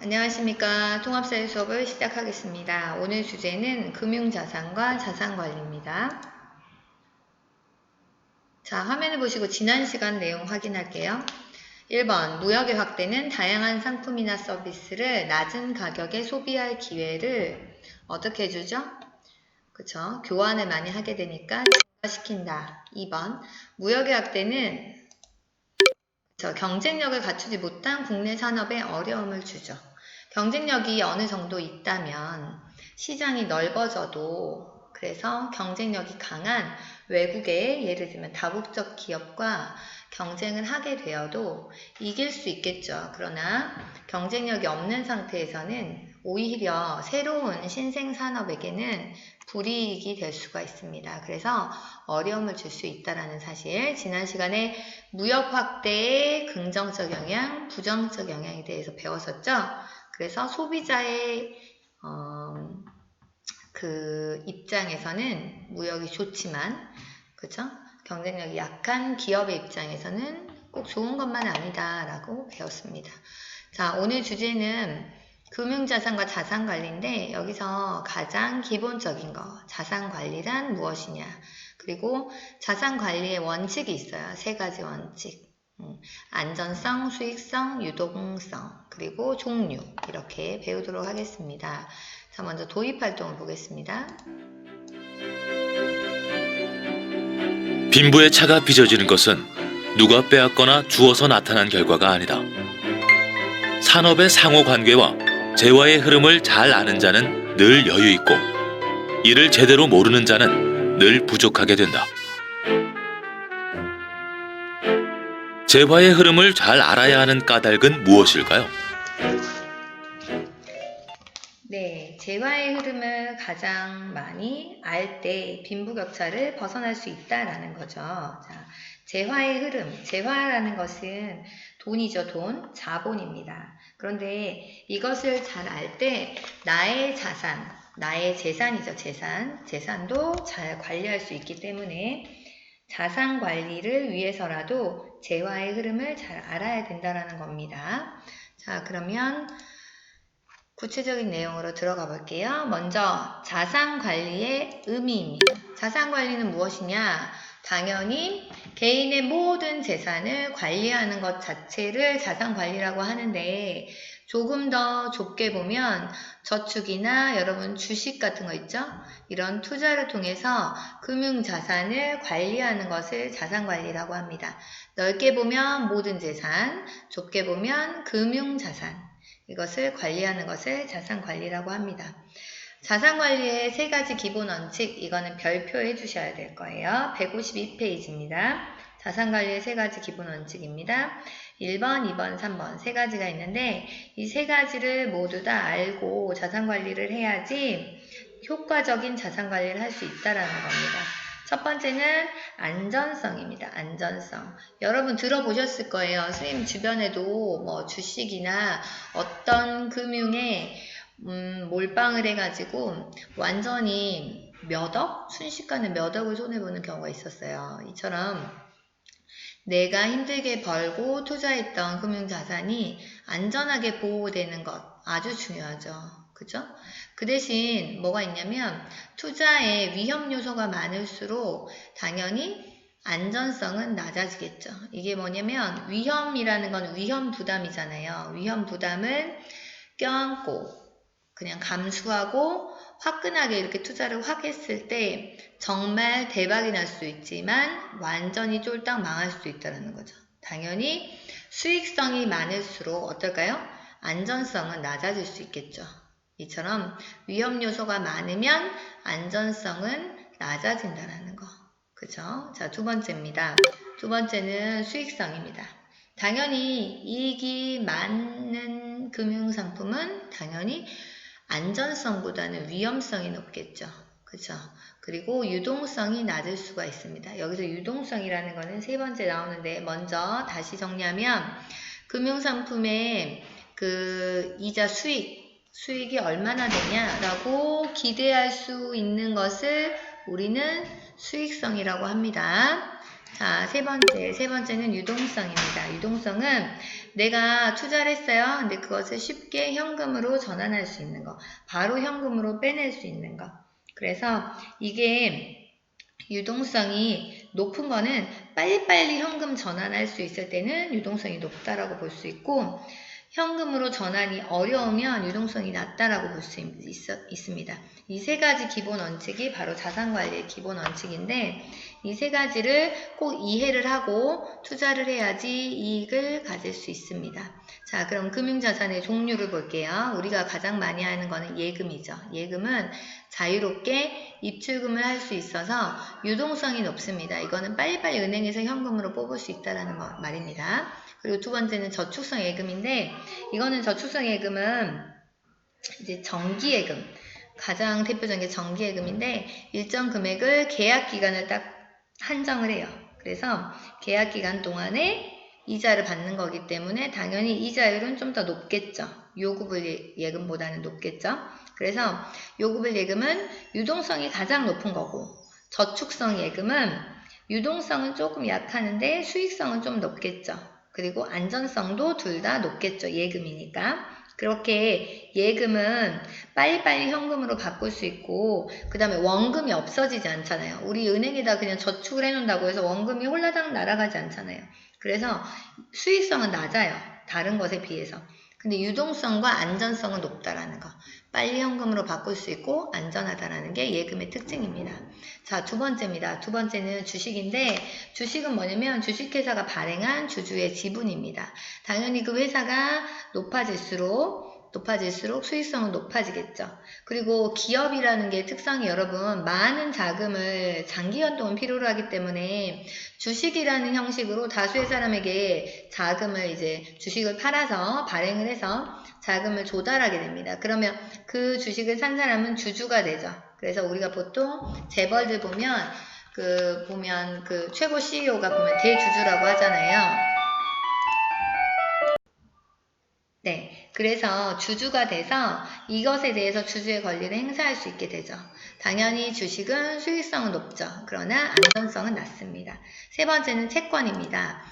안녕하십니까. 통합사회 수업을 시작하겠습니다. 오늘 주제는 금융자산과 자산관리입니다. 자, 화면을 보시고 지난 시간 내용 확인할게요. 1번, 무역의 확대는 다양한 상품이나 서비스를 낮은 가격에 소비할 기회를 어떻게 해주죠? 그쵸? 교환을 많이 하게 되니까 증가시킨다. 2번, 무역의 확대는 경쟁력을 갖추지 못한 국내 산업에 어려움을 주죠. 경쟁력이 어느 정도 있다면 시장이 넓어져도 그래서 경쟁력이 강한 외국의 예를 들면 다국적 기업과 경쟁을 하게 되어도 이길 수 있겠죠. 그러나 경쟁력이 없는 상태에서는 오히려 새로운 신생산업에게는 불이익이 될 수가 있습니다. 그래서 어려움을 줄 수 있다는 사실, 지난 시간에 무역 확대의 긍정적 영향, 부정적 영향에 대해서 배웠었죠. 그래서 소비자의 그 입장에서는 무역이 좋지만, 그쵸? 경쟁력이 약한 기업의 입장에서는 꼭 좋은 것만 아니다라고 배웠습니다. 자, 오늘 주제는 금융자산과 자산관리인데 여기서 가장 기본적인 거, 자산관리란 무엇이냐, 그리고 자산관리의 원칙이 있어요. 3가지 원칙. 안전성, 수익성, 유동성, 그리고 종류, 이렇게 배우도록 하겠습니다. 자, 먼저 도입활동을 보겠습니다. 빈부의 차가 빚어지는 것은 누가 빼앗거나 주어서 나타난 결과가 아니다. 산업의 상호관계와 재화의 흐름을 잘 아는 자는 늘 여유 있고, 이를 제대로 모르는 자는 늘 부족하게 된다. 재화의 흐름을 잘 알아야 하는 까닭은 무엇일까요? 네, 재화의 흐름을 가장 많이 알 때 빈부격차를 벗어날 수 있다라는 거죠. 자, 재화의 흐름, 재화라는 것은 돈이죠. 돈, 자본입니다. 그런데 이것을 잘 알 때 나의 자산, 나의 재산이죠. 재산도 잘 관리할 수 있기 때문에 자산 관리를 위해서라도 재화의 흐름을 잘 알아야 된다는 겁니다. 자, 그러면 구체적인 내용으로 들어가 볼게요. 먼저 자산관리의 의미입니다. 자산관리는 무엇이냐? 당연히 개인의 모든 재산을 관리하는 것 자체를 자산관리라고 하는데, 조금 더 좁게 보면 저축이나 여러분 주식 같은 거 있죠? 이런 투자를 통해서 금융자산을 관리하는 것을 자산관리라고 합니다. 넓게 보면 모든 재산, 좁게 보면 금융자산, 이것을 관리하는 것을 자산관리라고 합니다. 자산관리의 3가지 기본 원칙, 이거는 별표 해주셔야 될 거예요. 152페이지입니다. 자산관리의 3가지 기본 원칙입니다. 1번, 2번, 3번 3가지가 있는데 이 3가지를 모두 다 알고 자산관리를 해야지 효과적인 자산관리를 할 수 있다는 겁니다. 첫 번째는 안전성입니다. 안전성. 여러분 들어보셨을 거예요. 선생님 주변에도 뭐 주식이나 어떤 금융에 몰빵을 해가지고 완전히 몇 억? 순식간에 몇 억을 손해보는 경우가 있었어요. 이처럼 내가 힘들게 벌고 투자했던 금융자산이 안전하게 보호되는 것 아주 중요하죠. 그죠? 그 대신 뭐가 있냐면 투자에 위험 요소가 많을수록 당연히 안전성은 낮아지겠죠. 이게 뭐냐면 위험이라는 건 위험 부담이잖아요. 위험 부담을 껴안고 그냥 감수하고 화끈하게 이렇게 투자를 확 했을 때 정말 대박이 날 수 있지만 완전히 쫄딱 망할 수도 있다는 거죠. 당연히 수익성이 많을수록 어떨까요? 안전성은 낮아질 수 있겠죠. 이처럼 위험 요소가 많으면 안전성은 낮아진다는 거. 그죠? 자, 2번째입니다. 2번째는 수익성입니다. 당연히 이익이 많은 금융상품은 당연히 안전성보다는 위험성이 높겠죠. 그죠? 그리고 유동성이 낮을 수가 있습니다. 여기서 유동성이라는 거는 3번째 나오는데 먼저 다시 정리하면 금융상품의 그 이자 수익이 얼마나 되냐라고 기대할 수 있는 것을 우리는 수익성이라고 합니다. 자, 세 번째는 유동성입니다. 유동성은 내가 투자를 했어요. 근데 그것을 쉽게 현금으로 전환할 수 있는 거, 바로 현금으로 빼낼 수 있는 거. 그래서 이게 유동성이 높은 거는 빨리빨리 현금 전환할 수 있을 때는 유동성이 높다라고 볼 수 있고, 현금으로 전환이 어려우면 유동성이 낮다라고 볼 수 있습니다. 이 세 가지 기본 원칙이 바로 자산관리의 기본 원칙인데, 이 세 가지를 꼭 이해를 하고 투자를 해야지 이익을 가질 수 있습니다. 자, 그럼 금융자산의 종류를 볼게요. 우리가 가장 많이 하는 거는 예금이죠. 예금은 자유롭게 입출금을 할 수 있어서 유동성이 높습니다. 이거는 빨리빨리 은행에서 현금으로 뽑을 수 있다는 말입니다. 그리고 두 번째는 저축성 예금인데, 이거는 저축성 예금은 이제 정기예금, 가장 대표적인 게 정기예금인데, 일정 금액을 계약 기간을 딱 한정을 해요. 그래서 계약 기간 동안에 이자를 받는 거기 때문에 당연히 이자율은 좀 더 높겠죠. 요구불 예금보다는 높겠죠. 그래서 요구불 예금은 유동성이 가장 높은 거고, 저축성 예금은 유동성은 조금 약하는데 수익성은 좀 높겠죠. 그리고 안전성도 둘 다 높겠죠. 예금이니까. 그렇게 예금은 빨리빨리 현금으로 바꿀 수 있고, 그 다음에 원금이 없어지지 않잖아요. 우리 은행에다 그냥 저축을 해놓는다고 해서 원금이 홀라당 날아가지 않잖아요. 그래서 수익성은 낮아요. 다른 것에 비해서. 근데 유동성과 안전성은 높다라는 거. 빨리 현금으로 바꿀 수 있고 안전하다라는 게 예금의 특징입니다. 자, 두 번째입니다. 두 번째는 주식인데, 주식은 뭐냐면 주식회사가 발행한 주주의 지분입니다. 당연히 그 회사가 높아질수록 수익성은 높아지겠죠. 그리고 기업이라는 게 특성이 여러분 많은 자금을 장기간 동안 필요로 하기 때문에 주식이라는 형식으로 다수의 사람에게 자금을 이제 주식을 팔아서 발행을 해서 자금을 조달하게 됩니다. 그러면 그 주식을 산 사람은 주주가 되죠. 그래서 우리가 보통 재벌들 보면 그 최고 CEO가 보면 대주주라고 하잖아요. 네, 그래서 주주가 돼서 이것에 대해서 주주의 권리를 행사할 수 있게 되죠. 당연히 주식은 수익성은 높죠. 그러나 안전성은 낮습니다. 세 번째는 채권입니다.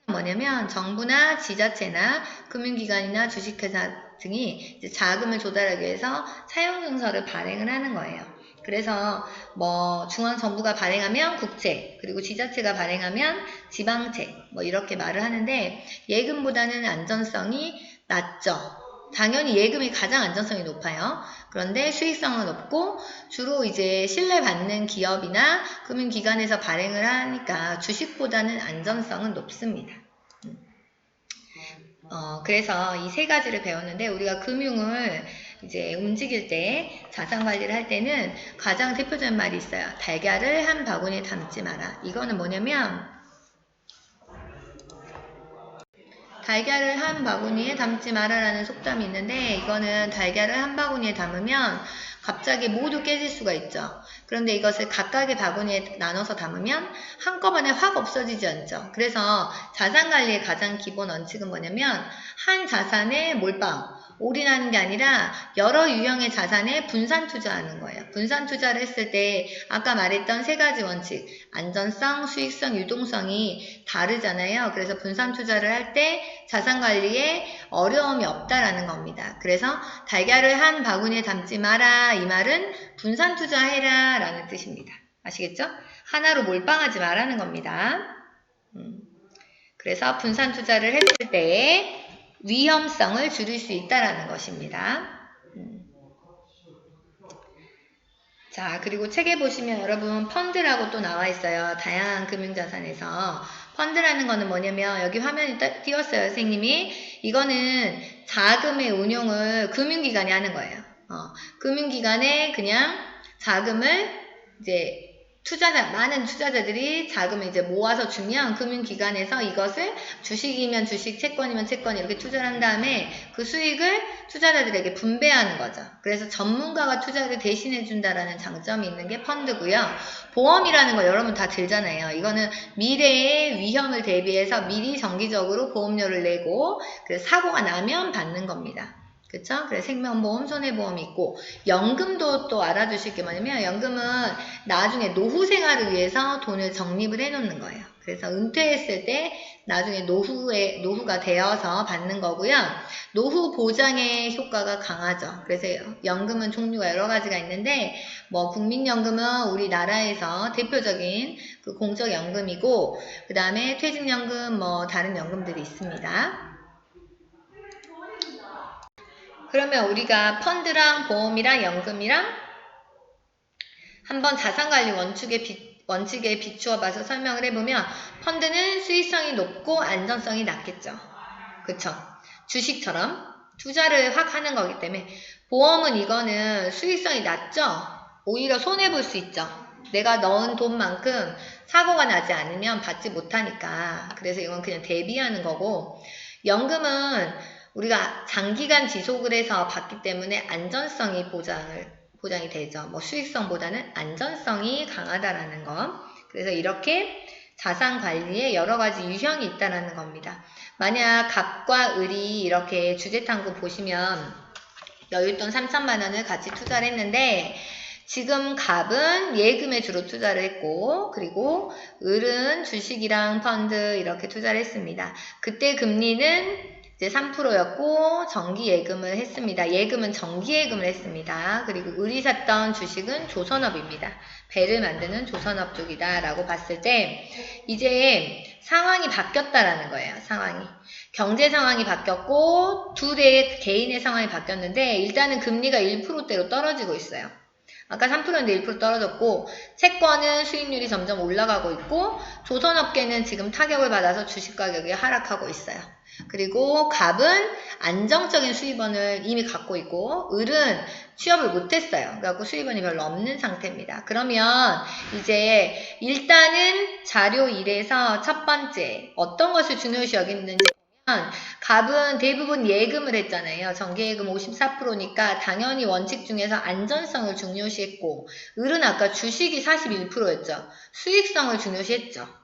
뭐냐면 정부나 지자체나 금융기관이나 주식회사 등이 이제 자금을 조달하기 위해서 사용증서를 발행을 하는 거예요. 그래서 뭐 중앙정부가 발행하면 국채, 그리고 지자체가 발행하면 지방채, 뭐 이렇게 말을 하는데, 예금보다는 안전성이 낮죠. 당연히 예금이 가장 안전성이 높아요. 그런데 수익성은 높고 주로 이제 신뢰받는 기업이나 금융기관에서 발행을 하니까 주식보다는 안전성은 높습니다. 그래서 이 세 가지를 배웠는데, 우리가 금융을 이제 움직일 때, 자산 관리를 할 때는 가장 대표적인 말이 있어요. 달걀을 한 바구니에 담지 마라. 이거는 뭐냐면, 달걀을 한 바구니에 담지 마라라는 속담이 있는데, 이거는 달걀을 한 바구니에 담으면 갑자기 모두 깨질 수가 있죠. 그런데 이것을 각각의 바구니에 나눠서 담으면 한꺼번에 확 없어지지 않죠. 그래서 자산관리의 가장 기본 원칙은 뭐냐면, 한 자산에 몰빵, 올인하는 게 아니라 여러 유형의 자산에 분산 투자하는 거예요. 분산 투자를 했을 때 아까 말했던 세 가지 원칙, 안전성, 수익성, 유동성이 다르잖아요. 그래서 분산 투자를 할 때 자산관리에 어려움이 없다라는 겁니다. 그래서 달걀을 한 바구니에 담지 마라, 이 말은 분산 투자해라 라는 뜻입니다. 아시겠죠? 하나로 몰빵하지 말라는 겁니다. 그래서 분산 투자를 했을 때 위험성을 줄일 수 있다라는 것입니다. 자, 그리고 책에 보시면 여러분 펀드라고 또 나와 있어요. 다양한 금융자산에서. 펀드라는 거는 뭐냐면, 여기 화면이 띄웠어요, 선생님이. 이거는 자금의 운용을 금융기관이 하는 거예요. 금융기관에 그냥 자금을 이제 많은 투자자들이 자금을 이제 모아서 주면 금융기관에서 이것을 주식이면 주식, 채권이면 채권 이렇게 투자를 한 다음에 그 수익을 투자자들에게 분배하는 거죠. 그래서 전문가가 투자를 대신해 준다라는 장점이 있는 게 펀드고요. 보험이라는 거 여러분 다 들잖아요. 이거는 미래의 위험을 대비해서 미리 정기적으로 보험료를 내고 그래서 사고가 나면 받는 겁니다. 그쵸? 그래서 생명보험, 손해보험이 있고, 연금도 또 알아두실 게 뭐냐면, 연금은 나중에 노후 생활을 위해서 돈을 적립을 해놓는 거예요. 그래서 은퇴했을 때 나중에 노후가 되어서 받는 거고요. 노후 보장의 효과가 강하죠. 그래서 연금은 종류가 여러 가지가 있는데, 뭐 국민연금은 우리나라에서 대표적인 그 공적연금이고, 그 다음에 퇴직연금, 뭐 다른 연금들이 있습니다. 그러면 우리가 펀드랑 보험이랑 연금이랑 한번 자산관리 원칙에 비추어 봐서 설명을 해보면, 펀드는 수익성이 높고 안전성이 낮겠죠. 그쵸? 주식처럼 투자를 확 하는 거기 때문에, 보험은 이거는 수익성이 낮죠? 오히려 손해볼 수 있죠. 내가 넣은 돈만큼 사고가 나지 않으면 받지 못하니까. 그래서 이건 그냥 대비하는 거고, 연금은 우리가 장기간 지속을 해서 받기 때문에 안전성이 보장이 되죠. 뭐 수익성보다는 안전성이 강하다라는 거. 그래서 이렇게 자산 관리에 여러 가지 유형이 있다라는 겁니다. 만약 갑과 을이 이렇게 주택탐구 보시면 여윳돈 3천만 원을 같이 투자를 했는데, 지금 갑은 예금에 주로 투자를 했고, 그리고 을은 주식이랑 펀드 이렇게 투자를 했습니다. 그때 금리는 이제 3%였고 정기 예금을 했습니다. 예금은 정기 예금을 했습니다. 그리고 을이 샀던 주식은 조선업입니다. 배를 만드는 조선업 쪽이다 라고 봤을 때, 이제 상황이 바뀌었다라는 거예요. 경제 상황이 바뀌었고 둘의 개인의 상황이 바뀌었는데, 일단은 금리가 1%대로 떨어지고 있어요. 아까 3%인데 1% 떨어졌고, 채권은 수익률이 점점 올라가고 있고, 조선업계는 지금 타격을 받아서 주식 가격이 하락하고 있어요. 그리고 갑은 안정적인 수입원을 이미 갖고 있고, 을은 취업을 못했어요. 그래갖고 수입원이 별로 없는 상태입니다. 그러면 이제 일단은 자료 1에서 첫 번째 어떤 것을 중요시 여기는지 보면, 갑은 대부분 예금을 했잖아요. 정기예금 54%니까 당연히 원칙 중에서 안전성을 중요시했고, 을은 아까 주식이 41%였죠. 수익성을 중요시했죠.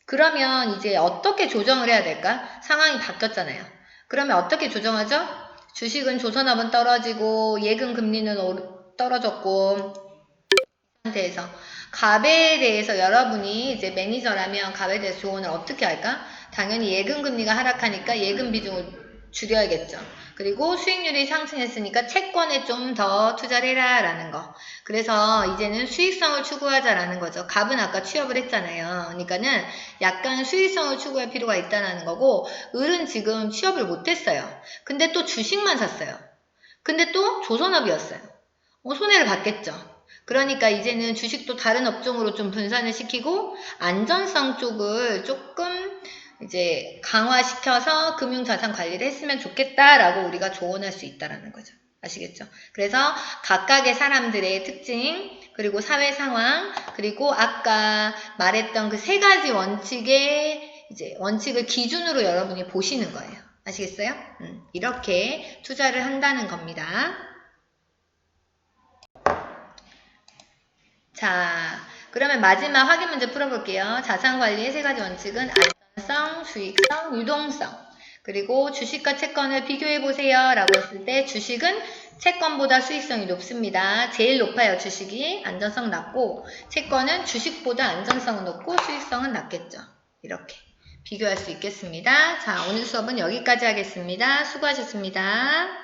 그러면 이제 어떻게 조정을 해야 될까? 상황이 바뀌었잖아요. 그러면 어떻게 조정하죠? 주식은 조선업은 떨어지고 예금 금리는 떨어졌고, 이 상태에서 갑에 대해서 여러분이 이제 매니저라면 갑에 대해서 조언을 어떻게 할까? 당연히 예금 금리가 하락하니까 예금 비중을 줄여야겠죠. 그리고 수익률이 상승했으니까 채권에 좀 더 투자를 해라 라는 거. 그래서 이제는 수익성을 추구하자라는 거죠. 갑은 아까 취업을 했잖아요. 그러니까는 약간 수익성을 추구할 필요가 있다는 거고, 을은 지금 취업을 못했어요. 근데 또 주식만 샀어요. 근데 또 조선업이었어요. 손해를 봤겠죠. 그러니까 이제는 주식도 다른 업종으로 좀 분산을 시키고 안전성 쪽을 조금 이제 강화시켜서 금융자산 관리를 했으면 좋겠다라고 우리가 조언할 수 있다라는 거죠. 아시겠죠? 그래서 각각의 사람들의 특징, 그리고 사회 상황, 그리고 아까 말했던 그 세 가지 원칙을 기준으로 여러분이 보시는 거예요. 아시겠어요? 이렇게 투자를 한다는 겁니다. 자, 그러면 마지막 확인 문제 풀어볼게요. 자산관리의 세 가지 원칙은 안전성, 수익성, 유동성. 그리고 주식과 채권을 비교해보세요 라고 했을 때, 주식은 채권보다 수익성이 높습니다. 제일 높아요. 주식이 안전성 낮고, 채권은 주식보다 안전성은 높고 수익성은 낮겠죠. 이렇게 비교할 수 있겠습니다. 자, 오늘 수업은 여기까지 하겠습니다. 수고하셨습니다.